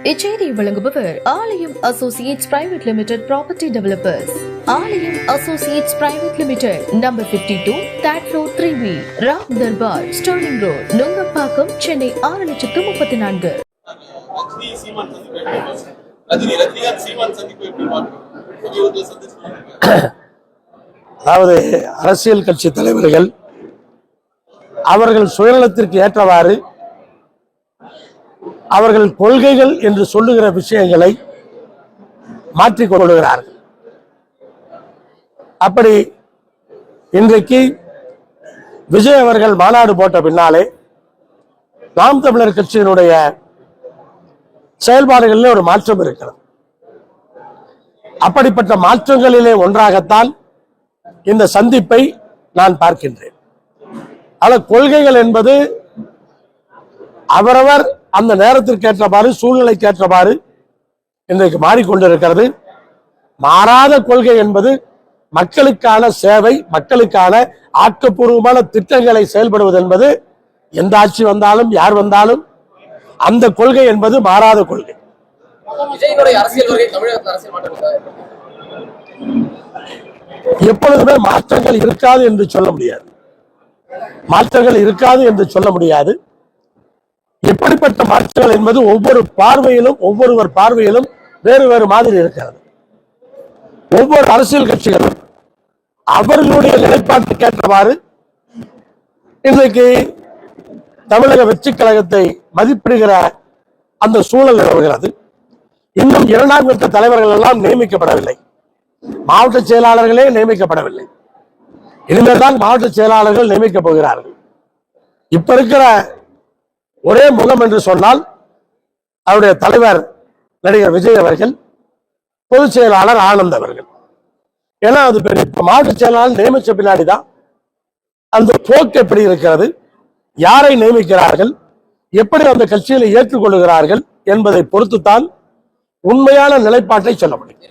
இச்செய்தியை வழங்குபவர் Aalayam associates private limited property developers. Aalayam associates private limited, number 52, third floor, 3B, Ram Darbar, sterling road, Nungambakkam, Chennai 6,34,000. அதாவது அரசியல் கட்சி தலைவர்கள் அவர்கள் சுயநலத்திற்கு ஏற்றவாறு அவர்கள் கொள்கைகள் என்று சொல்லுகிற விஷயங்களை மாற்றிக் கொள்கிறார்கள். அப்படி இன்றைக்கு விஜய் அவர்கள் மாநாடு போட்ட பின்னாலே நாம் தமிழர் கட்சியினுடைய செயல்பாடுகளிலே ஒரு மாற்றம் இருக்கிறது. அப்படிப்பட்ட மாற்றங்களிலே ஒன்றாகத்தான் இந்த சந்திப்பை நான் பார்க்கின்றேன். ஆனால் கொள்கைகள் என்பது அவரவர் அந்த நேரத்திற்கு ஏற்றவாறு, சூழ்நிலைக்கு ஏற்றவாறு இன்றைக்கு மாறிக்கொண்டிருக்கிறது. மாறாத கொள்கை என்பது மக்களுக்கான சேவை, மக்களுக்கான ஆக்கப்பூர்வமான திட்டங்களை செயல்படுவது என்பது எந்த ஆட்சி வந்தாலும் யார் வந்தாலும் அந்த கொள்கை என்பது மாறாத கொள்கை. எப்பொழுதுமே மாற்றங்கள் இருக்காது என்று சொல்ல முடியாது. மாற்றங்கள் இருக்காது என்று சொல்ல முடியாது. எப்படிப்பட்ட மாற்றங்கள் என்பது ஒவ்வொரு பார்வையிலும், ஒவ்வொருவர் பார்வையிலும் வேறு வேறு மாதிரி இருக்கிறது. ஒவ்வொரு அரசியல் கட்சிகளும் அவர்களுடைய நிலைப்பாட்டுக்கு ஏற்றவாறு இன்றைக்கு தமிழக வெற்றி கழகத்தை மதிப்பிடுகிற அந்த சூழல் நிலவுகிறது. இன்னும் 2ஆம் கட்ட தலைவர்கள் எல்லாம் நியமிக்கப்படவில்லை. மாவட்ட செயலாளர்களே நியமிக்கப்படவில்லை. இனிமேல் தான் மாவட்ட செயலாளர்கள் நியமிக்கப் போகிறார்கள். இப்ப இருக்கிற ஒரே முகம் என்று சொன்னால் அவருடைய தலைவர் நடிகர் விஜய் அவர்கள், பொதுச் செயலாளர் ஆனந்த் அவர்கள். ஏன்னா அது மாவட்ட செயலாளர் நியமிச்ச பின்னாடிதான் அந்த போக்கு எப்படி இருக்கிறது, யாரை நியமிக்கிறார்கள், எப்படி அந்த கட்சிகளை ஏற்றுக்கொள்கிறார்கள் என்பதை பொறுத்துத்தான் உண்மையான நிலைப்பாட்டை சொல்ல முடியும்.